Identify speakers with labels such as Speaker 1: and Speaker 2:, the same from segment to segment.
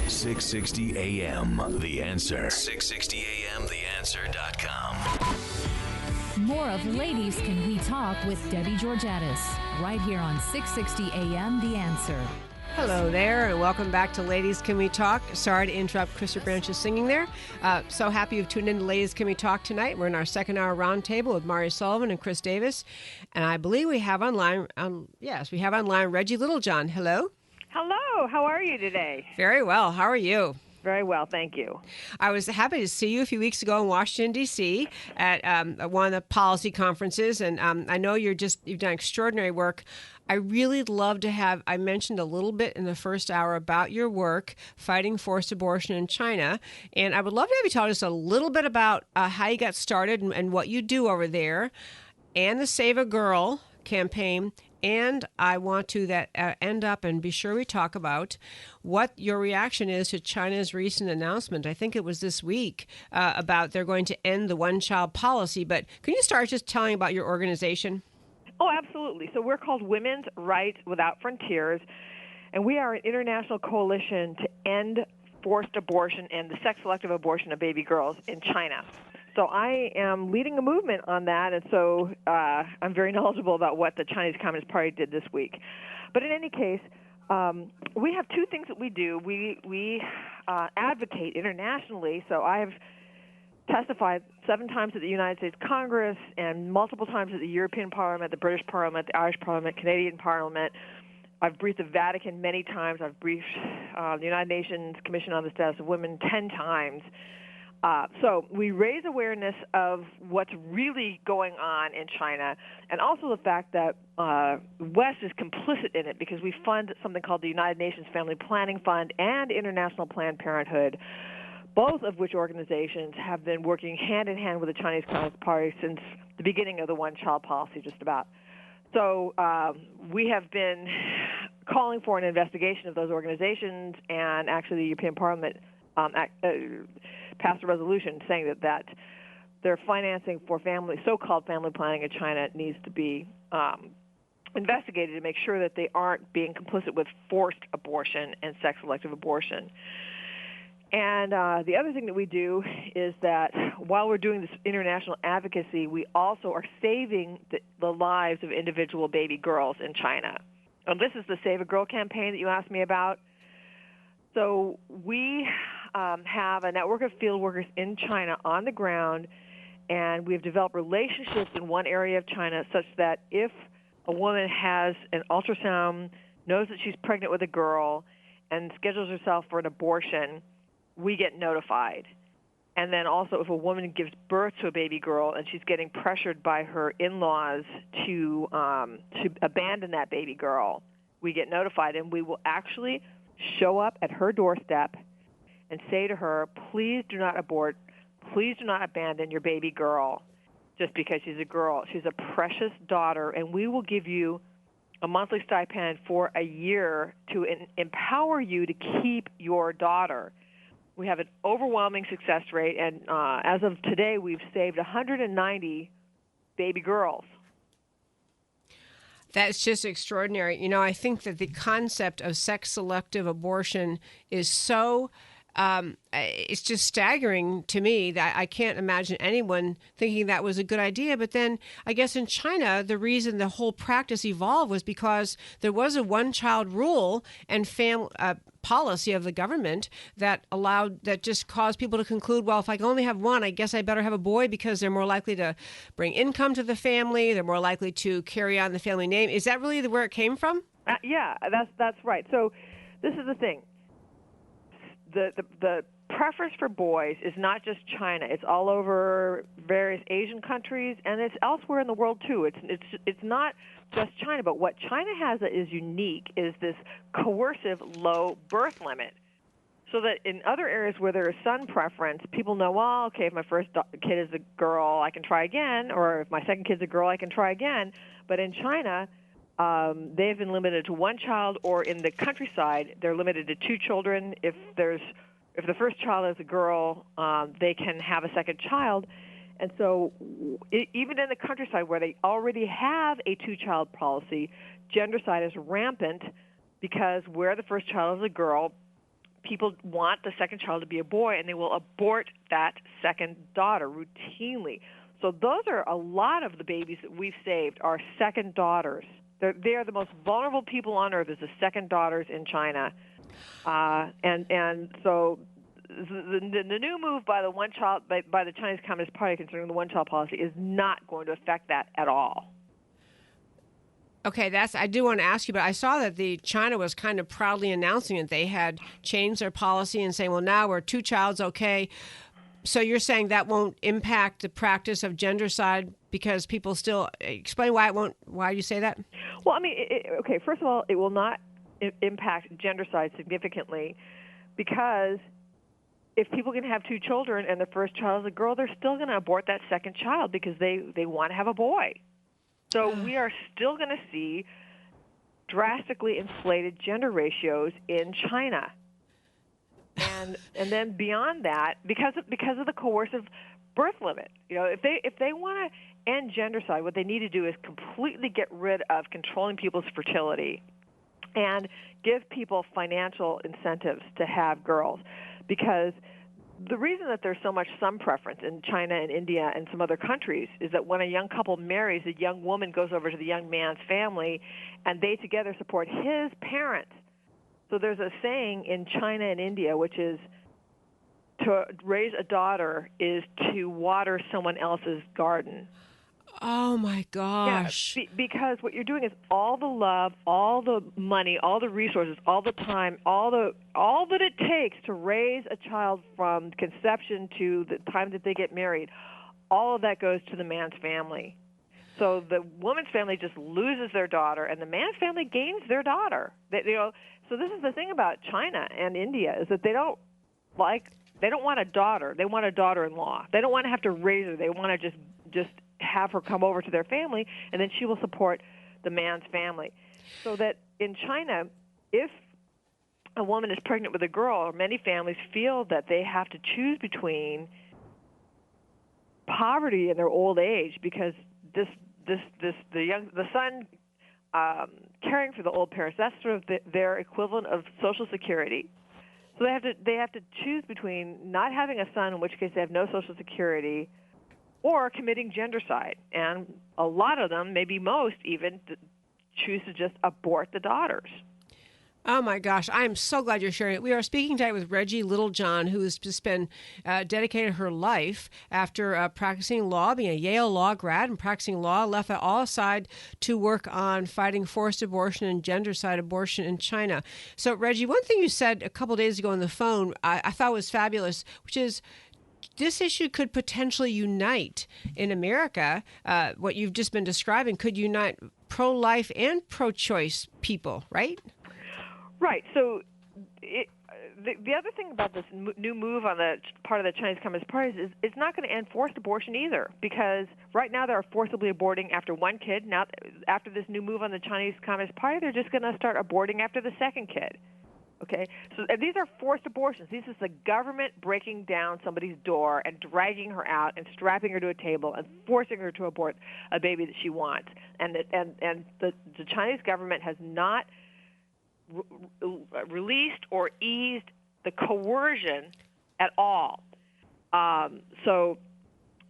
Speaker 1: 660 AM, The Answer. 660 AMTheAnswer.com.
Speaker 2: More of Ladies Can We Talk with Debbie Georgatos, right here on 660 AM The Answer.
Speaker 3: Hello there, and welcome back to Ladies Can We Talk. Sorry to interrupt Krista Branch's singing there. So happy you've tuned in to Ladies Can We Talk tonight. We're in our second hour roundtable with Mari Sullivan and Chris Davis. And I believe we have online, Reggie Littlejohn. Hello.
Speaker 4: Hello. How are you today?
Speaker 3: Very well. How are you?
Speaker 4: Very well, thank you.
Speaker 3: I was happy to see you a few weeks ago in Washington, D.C. at one of the policy conferences, and I know you've done extraordinary work. I really love to have, I mentioned a little bit in the first hour about your work fighting forced abortion in China, and I would love to have you tell us a little bit about how you got started and what you do over there, and the Save a Girl campaign. And I want to end up and be sure we talk about what your reaction is to China's recent announcement. I think it was this week about they're going to end the one-child policy. But can you start just telling about your organization?
Speaker 4: Oh, absolutely. So we're called Women's Rights Without Frontiers, and we are an international coalition to end forced abortion and the sex-selective abortion of baby girls in China. So I am leading a movement on that, and so I'm very knowledgeable about what the Chinese Communist Party did this week. But in any case, we have two things that we do. We advocate internationally, so I have testified 7 times at the United States Congress and multiple times at the European Parliament, the British Parliament, the Irish Parliament, Canadian Parliament. I've briefed the Vatican many times. I've briefed the United Nations Commission on the Status of Women 10 times. So we raise awareness of what's really going on in China, and also the fact that West is complicit in it because we fund something called the United Nations Family Planning Fund and International Planned Parenthood, both of which organizations have been working hand-in-hand with the Chinese Communist Party since the beginning of the one-child policy, just about. So we have been calling for an investigation of those organizations, and actually the European Parliament passed a resolution saying that their financing for so-called family planning in China needs to be investigated to make sure that they aren't being complicit with forced abortion and sex-selective abortion. And the other thing that we do is that while we're doing this international advocacy, we also are saving the lives of individual baby girls in China. And this is the Save a Girl campaign that you asked me about. So we have a network of field workers in China on the ground, and we've developed relationships in one area of China such that if a woman has an ultrasound, knows that she's pregnant with a girl, and schedules herself for an abortion, we get notified. And then also if a woman gives birth to a baby girl and she's getting pressured by her in-laws to abandon that baby girl, we get notified, and we will actually show up at her doorstep and say to her, please do not abort, please do not abandon your baby girl just because she's a girl. She's a precious daughter, and we will give you a monthly stipend for a year to empower you to keep your daughter. We have an overwhelming success rate, and as of today, we've saved 190 baby girls.
Speaker 3: That's just extraordinary. You know, I think that the concept of sex-selective abortion is so it's just staggering to me that I can't imagine anyone thinking that was a good idea. But then I guess in China, the reason the whole practice evolved was because there was a one-child rule and policy of the government that just caused people to conclude, well, if I can only have one, I guess I better have a boy because they're more likely to bring income to the family. They're more likely to carry on the family name. Is that really where it came from?
Speaker 4: Yeah, that's right. So this is the thing. The preference for boys is not just China. It's all over various Asian countries, and it's elsewhere in the world too. It's not just China, but what China has that is unique is this coercive low birth limit. So that in other areas where there is son preference, people know, well, okay, if my first kid is a girl, I can try again, or if my second kid's a girl, I can try again. But in China, they have been limited to one child, or in the countryside, they're limited to 2 children. If the first child is a girl, they can have a second child. And so even in the countryside where they already have a 2-child policy, gendercide is rampant because where the first child is a girl, people want the second child to be a boy, and they will abort that second daughter routinely. So those are a lot of the babies that we've saved are second daughters. They're the most vulnerable people on earth is the second daughters in China. And so the new move by the by the Chinese Communist Party concerning the one-child policy is not going to affect that at all.
Speaker 3: Okay, I do want to ask you, but I saw that China was kind of proudly announcing that they had changed their policy and saying, well, now we're two-child's okay. So you're saying that won't impact the practice of gendercide because people still explain why it won't? Why you say that?
Speaker 4: Well, I mean, okay. First of all, it will not impact gendercide significantly because if people can have two children and the first child is a girl, they're still going to abort that second child because they want to have a boy. So we are still going to see drastically inflated gender ratios in China. And then beyond that, because of the coercive birth limit, if they want to end gendercide, what they need to do is completely get rid of controlling people's fertility and give people financial incentives to have girls. Because the reason that there's so much son preference in China and India and some other countries is that when a young couple marries, the young woman goes over to the young man's family, and they together support his parents. So there's a saying in China and India, which is to raise a daughter is to water someone else's garden.
Speaker 3: Oh, my gosh.
Speaker 4: Yeah, because what you're doing is all the love, all the money, all the resources, all the time, all that it takes to raise a child from conception to the time that they get married, all of that goes to the man's family. So the woman's family just loses their daughter, and the man's family gains their daughter. So this is the thing about China and India is that they don't want a daughter. They want a daughter-in-law. They don't want to have to raise her. They want to just have her come over to their family, and then she will support the man's family. So that in China, if a woman is pregnant with a girl, many families feel that they have to choose between poverty in their old age because the son caring for the old parents, that's sort of their equivalent of Social Security. So they have to choose between not having a son, in which case they have no Social Security, or committing gendercide. And a lot of them, maybe most even, choose to just abort the daughters.
Speaker 3: Oh, my gosh. I am so glad you're sharing it. We are speaking today with Reggie Littlejohn, who has just been dedicated her life after practicing law, being a Yale law grad and practicing law, left that all aside to work on fighting forced abortion and gendercide abortion in China. So, Reggie, one thing you said a couple days ago on the phone I thought was fabulous, which is this issue could potentially unite in America. What you've just been describing could unite pro-life and pro-choice people, right?
Speaker 4: Right. So the other thing about this new move on the part of the Chinese Communist Party is it's not going to end forced abortion either, because right now they're forcibly aborting after one kid. Now, after this new move on the Chinese Communist Party, they're just going to start aborting after the second kid. Okay? So these are forced abortions. This is the government breaking down somebody's door and dragging her out and strapping her to a table and forcing her to abort a baby that she wants. And the Chinese government has not released or eased the coercion at all. So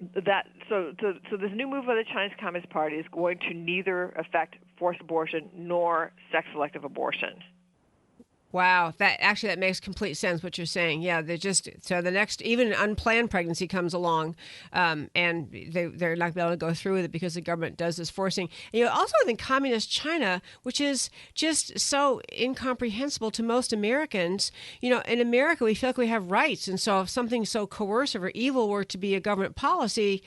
Speaker 4: this new move by the Chinese Communist Party is going to neither affect forced abortion nor sex-selective abortion.
Speaker 3: Wow, that makes complete sense what you're saying. Yeah, so the next, even an unplanned pregnancy comes along, and they're not going to be able to go through with it because the government does this forcing. And also in communist China, which is just so incomprehensible to most Americans. In America we feel like we have rights, and so if something so coercive or evil were to be a government policy,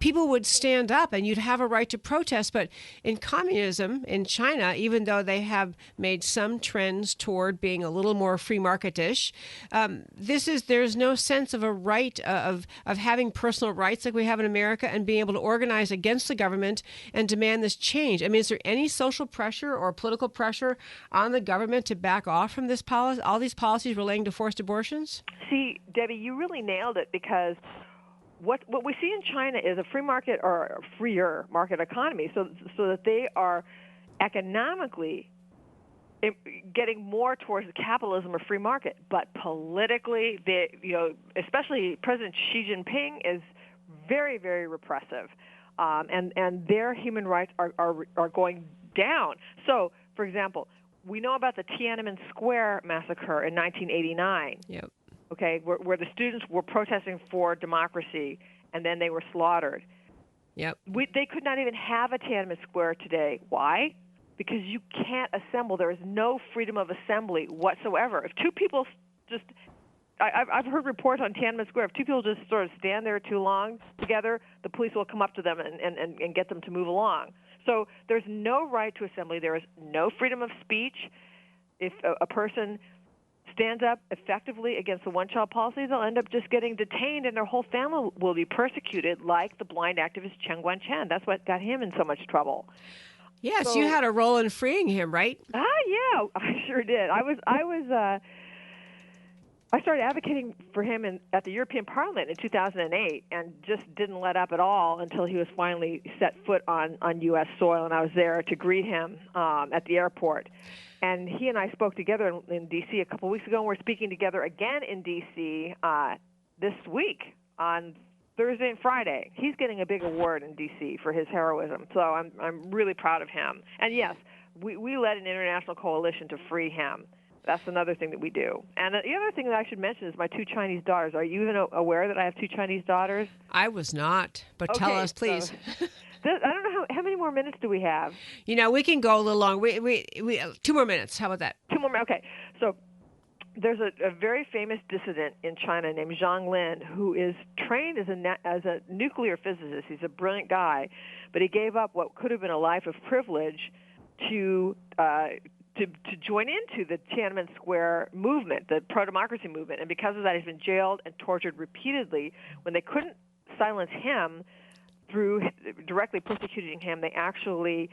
Speaker 3: people would stand up and you'd have a right to protest. But in communism in China, even though they have made some trends toward being a little more free market-ish, there's no sense of a right of having personal rights like we have in America and being able to organize against the government and demand this change. I mean, is there any social pressure or political pressure on the government to back off from this policy, all these policies relating to forced abortions?
Speaker 4: See, Debbie, you really nailed it, because what we see in China is a free market or a freer market economy, so that they are economically getting more towards the capitalism or free market. But politically, especially President Xi Jinping is very, very repressive, and their human rights are going down. So, for example, we know about the Tiananmen Square massacre in 1989.
Speaker 3: Yep.
Speaker 4: Okay, where the students were protesting for democracy, and then they were slaughtered.
Speaker 3: Yep.
Speaker 4: They could not even have a Tiananmen Square today. Why? Because you can't assemble. There is no freedom of assembly whatsoever. If two people just, I've heard reports on Tiananmen Square, if two people just sort of stand there too long together, the police will come up to them and get them to move along. So there's no right to assembly. There is no freedom of speech. If a person stands up effectively against the one-child policy, they'll end up just getting detained, and their whole family will be persecuted, like the blind activist Chen Guangchen. That's what got him in so much trouble.
Speaker 3: Yes,
Speaker 4: So,
Speaker 3: you had a role in freeing him, right?
Speaker 4: Yeah, I sure did. I started advocating for him at the European Parliament in 2008, and just didn't let up at all until he was finally set foot on U.S. soil, and I was there to greet him at the airport. And he and I spoke together in D.C. a couple weeks ago, and we're speaking together again in D.C. This week on Thursday and Friday. He's getting a big award in D.C. for his heroism, so I'm really proud of him. And yes, we led an international coalition to free him. That's another thing that we do. And the other thing that I should mention is my two Chinese daughters. Are you even aware that I have two Chinese daughters?
Speaker 3: I was not, but tell us, please.
Speaker 4: So, I don't know how many more minutes do we have?
Speaker 3: We can go a little long. We 2 more minutes. How about that?
Speaker 4: 2 more minutes. Okay. So there's a very famous dissident in China named Zhang Lin, who is trained as a nuclear physicist. He's a brilliant guy, but he gave up what could have been a life of privilege to join into the Tiananmen Square movement, the pro-democracy movement. And because of that, he's been jailed and tortured repeatedly. When they couldn't silence him through directly persecuting him, they actually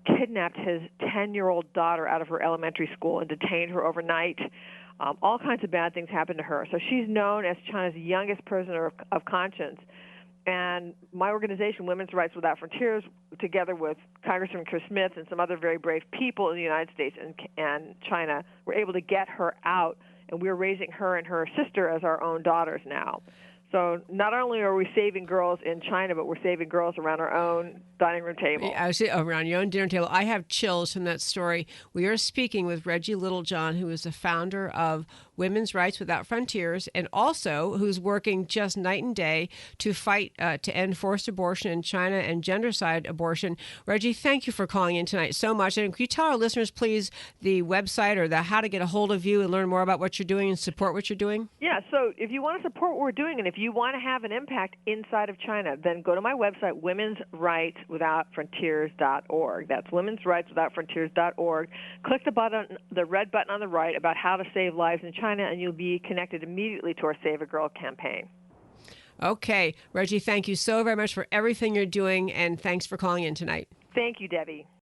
Speaker 4: kidnapped his 10-year-old daughter out of her elementary school and detained her overnight. All kinds of bad things happened to her. So she's known as China's youngest prisoner of conscience. And my organization, Women's Rights Without Frontiers, together with Congressman Chris Smith and some other very brave people in the United States and China, were able to get her out, and we're raising her and her sister as our own daughters now. So not only are we saving girls in China, but we're saving girls around our own dining room table.
Speaker 3: I was around your own dinner table. I have chills from that story. We are speaking with Reggie Littlejohn, who is the founder of Women's Rights Without Frontiers, and also who's working just night and day to fight to end forced abortion in China and gendercide abortion. Reggie, thank you for calling in tonight so much. And can you tell our listeners, please, the website or how to get a hold of you and learn more about what you're doing and support what you're doing?
Speaker 4: Yeah, so if you want to support what we're doing, and if you want to have an impact inside of China, then go to my website, womensrightswithoutfrontiers.org. That's womensrightswithoutfrontiers.org. Click the red button on the right about how to save lives in China, and you'll be connected immediately to our Save a Girl campaign.
Speaker 3: Okay. Reggie, thank you so very much for everything you're doing, and thanks for calling in tonight.
Speaker 4: Thank you, Debbie.